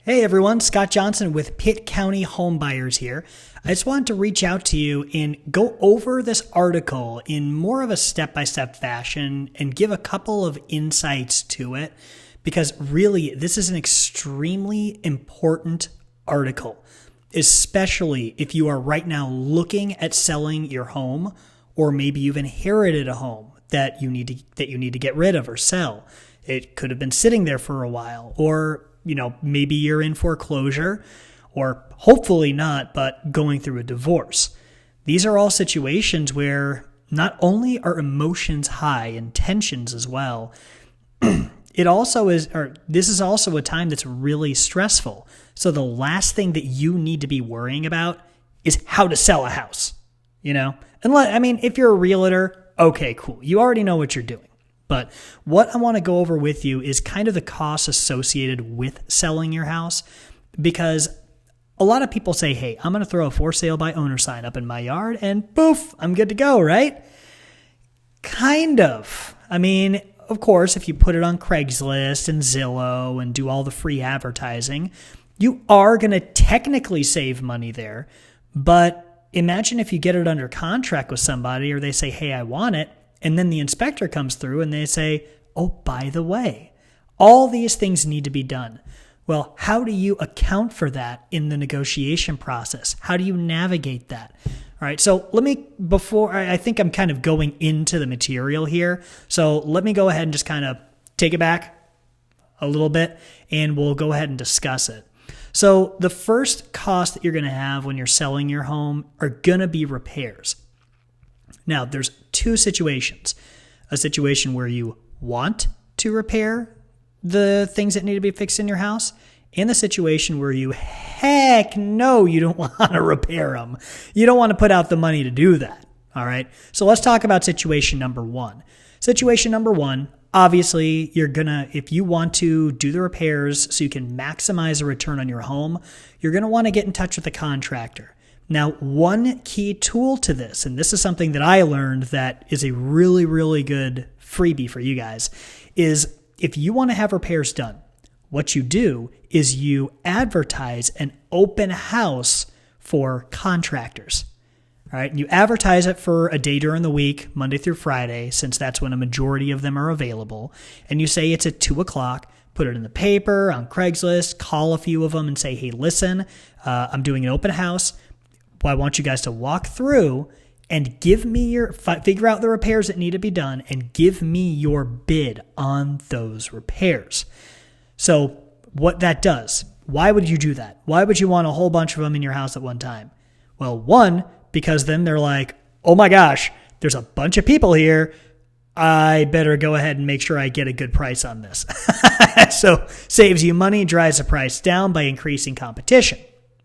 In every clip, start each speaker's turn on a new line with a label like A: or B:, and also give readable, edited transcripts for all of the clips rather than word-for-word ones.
A: Hey everyone, Scott Johnson with Pitt County Homebuyers here. I just wanted to reach out to you and go over this article in more of a step-by-step fashion and give a couple of insights to it because really this is an extremely important article, especially if you are right now looking at selling your home or maybe you've inherited a home that you need to get rid of or sell. It could have been sitting there for a while, or maybe you're in foreclosure, or hopefully not, but going through a divorce. These are all situations where not only are emotions high and tensions as well, this is also a time that's really stressful. So the last thing that you need to be worrying about is how to sell a house, if you're a realtor, okay, cool. You already know what you're doing. But what I want to go over with you is kind of the costs associated with selling your house, because a lot of people say, hey, I'm going to throw a for sale by owner sign up in my yard and poof, I'm good to go, right? Kind of. Of course, if you put it on Craigslist and Zillow and do all the free advertising, you are going to technically save money there. But imagine if you get it under contract with somebody or they say, hey, I want it. And then the inspector comes through and they say, oh, by the way, all these things need to be done. Well, how do you account for that in the negotiation process? How do you navigate that? All right, so I think I'm kind of going into the material here. So let me go ahead and just kind of take it back a little bit and we'll go ahead and discuss it. So the first cost that you're going to have when you're selling your home are going to be repairs. Now, there's two situations. A situation where you want to repair the things that need to be fixed in your house, and the situation where you don't want to repair them. You don't want to put out the money to do that. All right. So let's talk about situation number one. Situation number one, obviously, if you want to do the repairs so you can maximize a return on your home, you're going to want to get in touch with the contractor. Now, one key tool to this, and this is something that I learned that is a really, really good freebie for you guys, is if you want to have repairs done, what you do is you advertise an open house for contractors. All right, and you advertise it for a day during the week, Monday through Friday, since that's when a majority of them are available. And you say it's at 2:00, put it in the paper, on Craigslist, call a few of them and say, hey, listen, I'm doing an open house. Well, I want you guys to walk through and figure out the repairs that need to be done and give me your bid on those repairs. So what that does, why would you do that? Why would you want a whole bunch of them in your house at one time? Well, one, because then they're like, oh my gosh, there's a bunch of people here. I better go ahead and make sure I get a good price on this. So saves you money, drives the price down by increasing competition.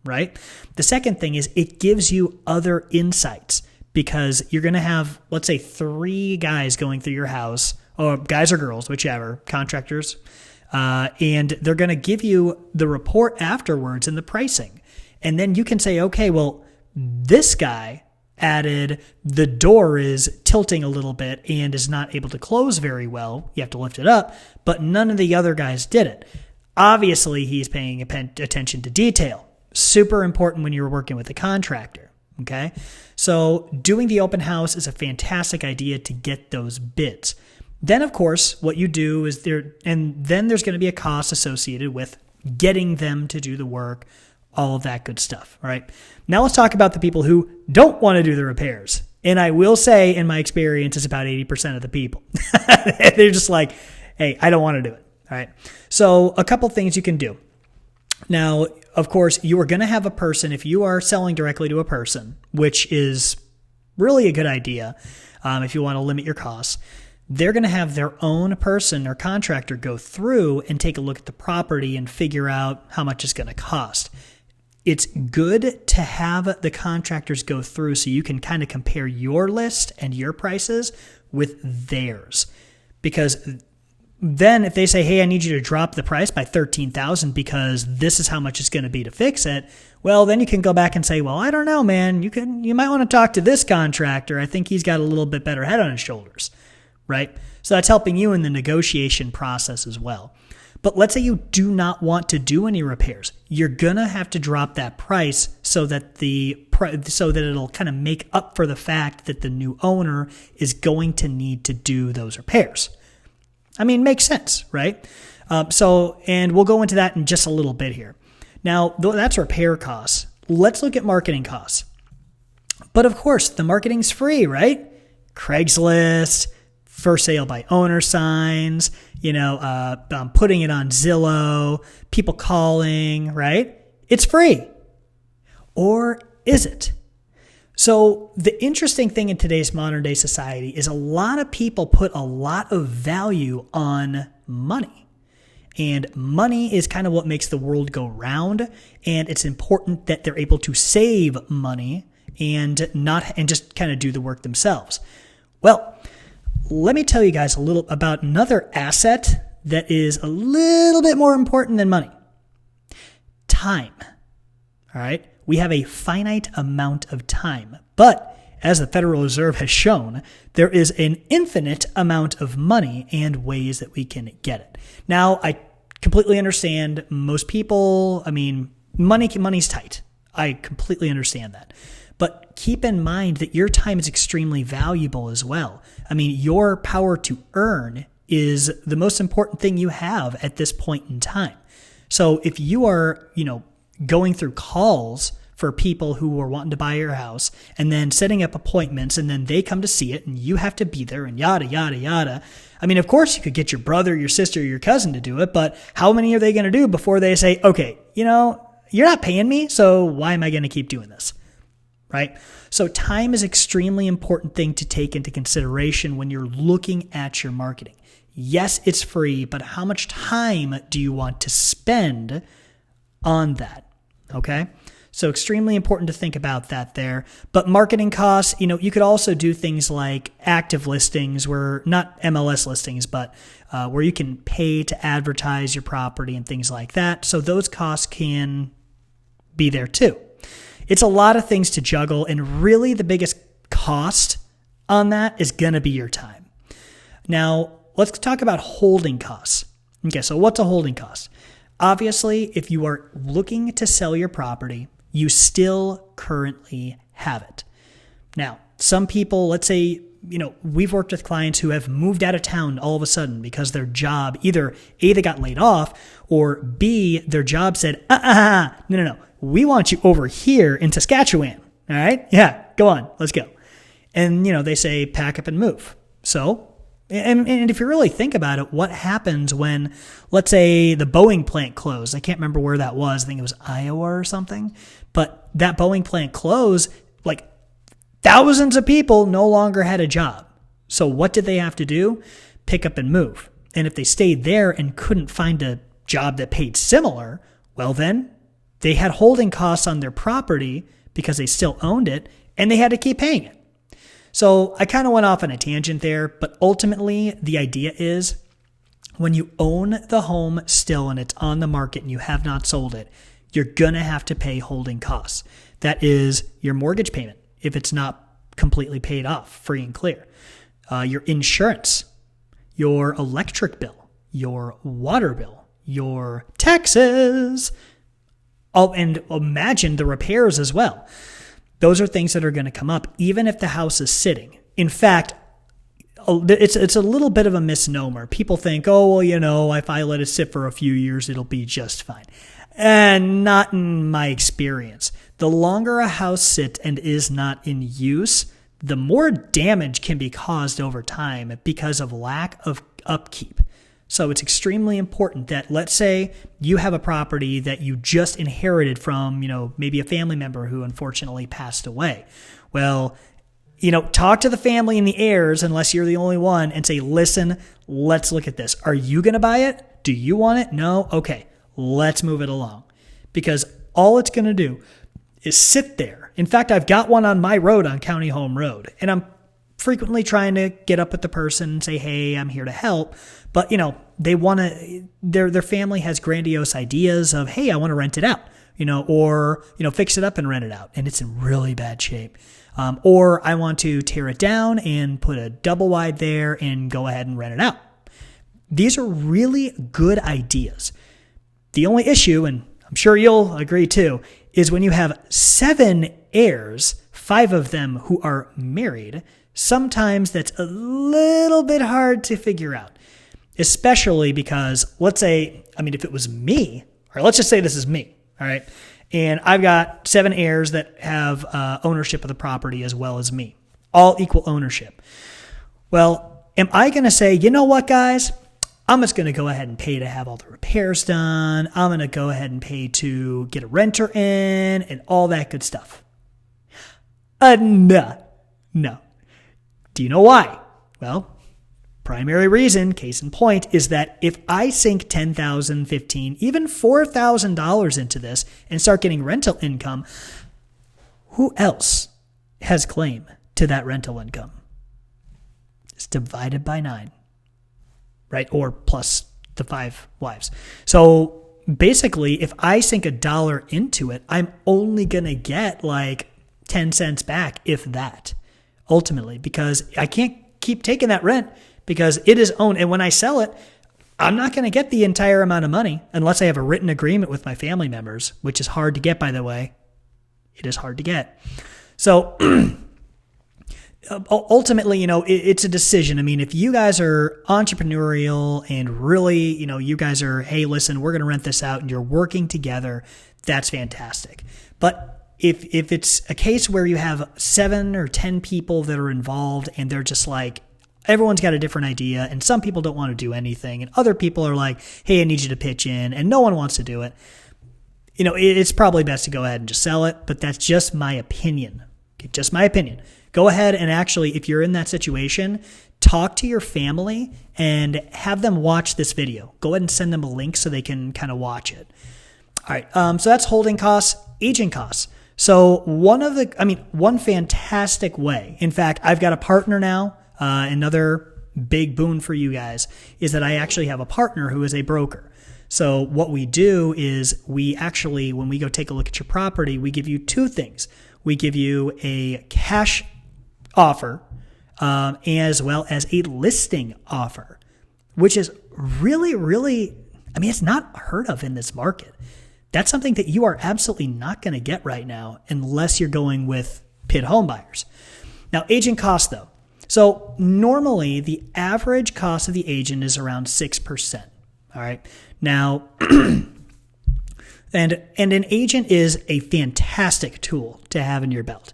A: Right? The second thing is it gives you other insights because you're going to have, let's say, 3 guys going through your house, or guys or girls, whichever, contractors, and they're going to give you the report afterwards and the pricing. And then you can say, okay, well, this guy added the door is tilting a little bit and is not able to close very well. You have to lift it up, but none of the other guys did it. Obviously, he's paying attention to detail. Super important when you're working with a contractor, okay? So doing the open house is a fantastic idea to get those bids. Then, of course, what you do is then there's going to be a cost associated with getting them to do the work, all of that good stuff, all right? Now let's talk about the people who don't want to do the repairs. And I will say, in my experience, it's about 80% of the people. They're just like, hey, I don't want to do it, all right? So a couple things you can do. Now, of course, you are going to have a person, if you are selling directly to a person, which is really a good idea if you want to limit your costs, they're going to have their own person or contractor go through and take a look at the property and figure out how much it's going to cost. It's good to have the contractors go through so you can kind of compare your list and your prices with theirs. Because then if they say, hey, I need you to drop the price by $13,000 because this is how much it's going to be to fix it, well, then you can go back and say, well, I don't know, man. You might want to talk to this contractor. I think he's got a little bit better head on his shoulders, right? So that's helping you in the negotiation process as well. But let's say you do not want to do any repairs. You're going to have to drop that price so that it'll kind of make up for the fact that the new owner is going to need to do those repairs. I mean, makes sense, right? And we'll go into that in just a little bit here. Now, that's repair costs. Let's look at marketing costs. But of course, the marketing's free, right? Craigslist, for sale by owner signs, putting it on Zillow, people calling, right? It's free. Or is it? So the interesting thing in today's modern day society is a lot of people put a lot of value on money. And money is kind of what makes the world go round. And it's important that they're able to save money and just kind of do the work themselves. Well, let me tell you guys a little about another asset that is a little bit more important than money. Time. All right. We have a finite amount of time, but as the Federal Reserve has shown, there is an infinite amount of money and ways that we can get it. Now, I completely understand most people, money's tight. I completely understand that. But keep in mind that your time is extremely valuable as well. Your power to earn is the most important thing you have at this point in time. So if you are, going through calls for people who are wanting to buy your house and then setting up appointments and then they come to see it and you have to be there and yada, yada, yada. Of course you could get your brother, your sister, your cousin to do it, but how many are they going to do before they say, okay, you're not paying me, so why am I going to keep doing this? Right? So time is an extremely important thing to take into consideration when you're looking at your marketing. Yes, it's free, but how much time do you want to spend on that? Okay? So extremely important to think about that there. But marketing costs, you could also do things like active listings where, not MLS listings, but where you can pay to advertise your property and things like that. So those costs can be there too. It's a lot of things to juggle, and really the biggest cost on that is going to be your time. Now, let's talk about holding costs. Okay, so what's a holding cost? Obviously, if you are looking to sell your property, you still currently have it. Now, some people, let's say, we've worked with clients who have moved out of town all of a sudden because their job, either A, they got laid off, or B, their job said, no, we want you over here in Saskatchewan. All right? Yeah, go on, let's go. And, they say, pack up and move. So, and if you really think about it, what happens when, let's say, the Boeing plant closed? I can't remember where that was. I think it was Iowa or something. But that Boeing plant closed, like thousands of people no longer had a job. So what did they have to do? Pick up and move. And if they stayed there and couldn't find a job that paid similar, well then, they had holding costs on their property because they still owned it, and they had to keep paying it. So I kind of went off on a tangent there, but ultimately the idea is when you own the home still and it's on the market and you have not sold it, you're going to have to pay holding costs. That is your mortgage payment if it's not completely paid off, free and clear. Your insurance, your electric bill, your water bill, your taxes, and imagine the repairs as well. Those are things that are going to come up even if the house is sitting. In fact, it's a little bit of a misnomer. People think, if I let it sit for a few years, it'll be just fine. And not in my experience. The longer a house sits and is not in use, the more damage can be caused over time because of lack of upkeep. So it's extremely important that, let's say you have a property that you just inherited from, maybe a family member who unfortunately passed away. Well, talk to the family and the heirs, unless you're the only one, and say, listen, let's look at this. Are you going to buy it? Do you want it? No? Okay, let's move it along. Because all it's going to do is sit there. In fact, I've got one on my road on County Home Road, and I'm frequently trying to get up with the person and say, hey, I'm here to help. But, they want to, their family has grandiose ideas of, hey, I want to rent it out, or, fix it up and rent it out. And it's in really bad shape. Or I want to tear it down and put a double wide there and go ahead and rent it out. These are really good ideas. The only issue, and I'm sure you'll agree too, is when you have 7 heirs, 5 of them who are married, sometimes that's a little bit hard to figure out. Especially because, let's say, if it was me, or let's just say this is me, all right? And I've got 7 heirs that have ownership of the property as well as me, all equal ownership. Well, am I going to say, you know what, guys? I'm just going to go ahead and pay to have all the repairs done. I'm going to go ahead and pay to get a renter in and all that good stuff. No. Do you know why? Well, primary reason, case in point, is that if I sink $10,000, $15,000, even $4,000 into this and start getting rental income, who else has claim to that rental income? It's divided by 9, right? Or plus the 5 wives. So basically, if I sink $1 into it, I'm only going to get like 10 cents back, if that, ultimately, because I can't keep taking that rent because it is owned. And when I sell it, I'm not going to get the entire amount of money unless I have a written agreement with my family members, which is hard to get, by the way. It is hard to get. So ultimately, it's a decision. If you guys are entrepreneurial and really, you guys are, hey, listen, we're going to rent this out and you're working together, that's fantastic. But if it's a case where you have 7 or 10 people that are involved and they're just like, everyone's got a different idea and some people don't want to do anything and other people are like, hey, I need you to pitch in, and no one wants to do it, it's probably best to go ahead and just sell it. But that's just my opinion. Okay, just my opinion. Go ahead and actually, if you're in that situation, talk to your family and have them watch this video. Go ahead and send them a link so they can kind of watch it. All right. So that's holding costs, agent costs. So one fantastic way, in fact, I've got a partner now. Another big boon for you guys is that I actually have a partner who is a broker. So what we do is when we go take a look at your property, we give you 2 things. We give you a cash offer, as well as a listing offer, which is really, really, it's not heard of in this market. That's something that you are absolutely not going to get right now unless you're going with Pitt home buyers. Now, agent cost though. So normally the average cost of the agent is around 6%. All right. Now, and an agent is a fantastic tool to have in your belt.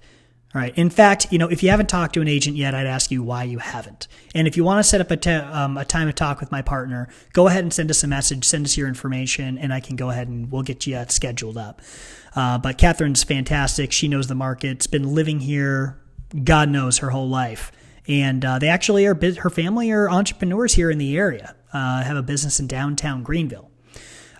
A: All right. In fact, if you haven't talked to an agent yet, I'd ask you why you haven't. And if you want to set up a time to talk with my partner, go ahead and send us a message, send us your information, and I can go ahead and we'll get you scheduled up. But Catherine's fantastic. She knows the market. Been living here, God knows, her whole life. And they actually her family are entrepreneurs here in the area, have a business in downtown Greenville.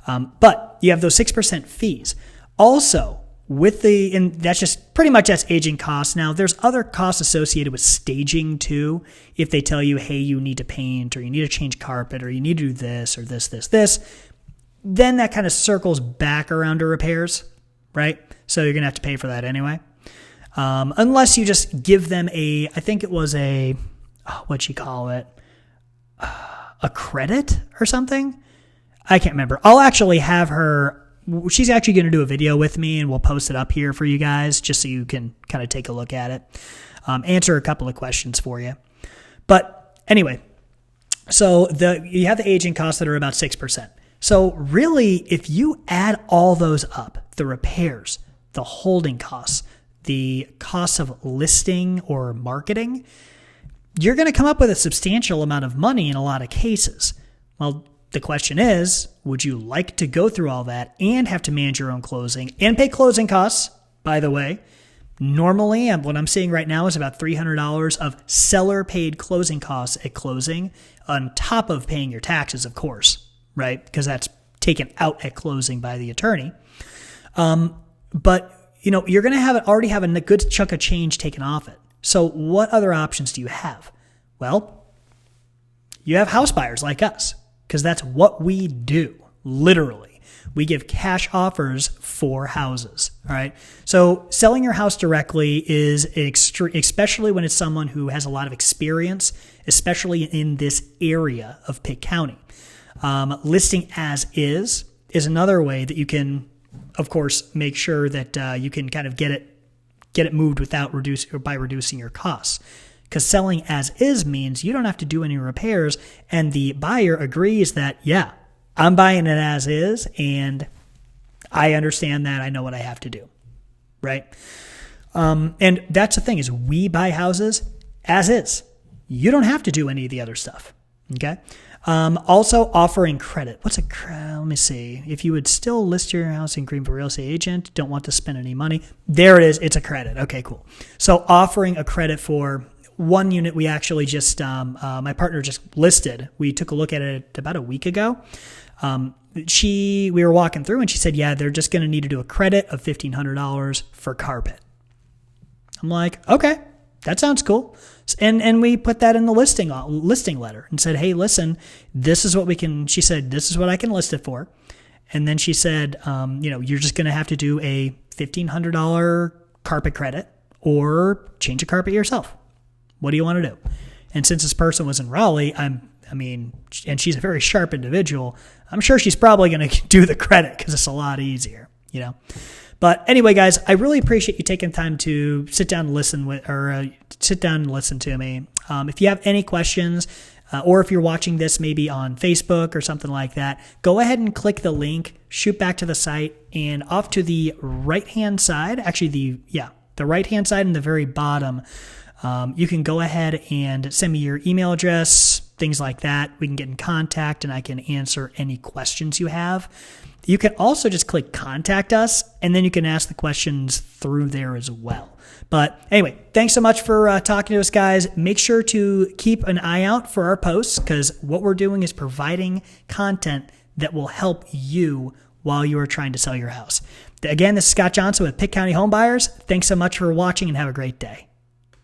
A: But you have those 6% fees. Also, and that's agent costs. Now, there's other costs associated with staging too. If they tell you, hey, you need to paint, or you need to change carpet, or you need to do this, or this, then that kind of circles back around to repairs, right? So you're going to have to pay for that anyway. Unless you just give them a credit or something. I can't remember. I'll actually have her. She's actually going to do a video with me and we'll post it up here for you guys just so you can kind of take a look at it, answer a couple of questions for you. But anyway, so you have the agent costs that are about 6%. So really, if you add all those up, the repairs, the holding costs, the cost of listing or marketing, you're going to come up with a substantial amount of money in a lot of cases. Well, the question is, would you like to go through all that and have to manage your own closing and pay closing costs, by the way? Normally, what I'm seeing right now is about $300 of seller-paid closing costs at closing, on top of paying your taxes, of course, right? Because that's taken out at closing by the attorney. But you're going to already have a good chunk of change taken off it. So what other options do you have? Well, you have house buyers like us, because that's what we do, literally. We give cash offers for houses. All right. So selling your house directly is especially when it's someone who has a lot of experience, especially in this area of Pitt County. Listing as is another way that you can, of course, make sure that you can kind of get it moved without reducing your costs. Because selling as is means you don't have to do any repairs, and the buyer agrees that, yeah, I'm buying it as is, and I understand that. I know what I have to do, right? And that's the thing is we buy houses as is. You don't have to do any of the other stuff, okay? Also offering credit. Let me see. If you would still list your house in Greenville Real Estate Agent, don't want to spend any money. There it is. It's a credit. Okay, cool. So offering a credit for one unit we actually just, my partner just listed. We took a look at it about a week ago. We were walking through and she said, yeah, they're just going to need to do a credit of $1,500 for carpet. I'm like, okay, that sounds cool. And we put that in the listing letter and said, hey, listen, this is what she said, this is what I can list it for. And then she said, you're just going to have to do a $1,500 carpet credit or change a carpet yourself. What do you want to do? And since this person was in Raleigh, and she's a very sharp individual, I'm sure she's probably going to do the credit because it's a lot easier, But anyway, guys, I really appreciate you taking time to sit down and listen to me. If you have any questions, or if you're watching this maybe on Facebook or something like that, go ahead and click the link, shoot back to the site, and off to the right-hand side, actually the right-hand side in the very bottom, you can go ahead and send me your email address, things like that. We can get in contact and I can answer any questions you have. You can also just click contact us and then you can ask the questions through there as well. But anyway, thanks so much for talking to us, guys. Make sure to keep an eye out for our posts because what we're doing is providing content that will help you while you are trying to sell your house. Again, this is Scott Johnson with Pitt County Home Buyers. Thanks so much for watching and have a great day.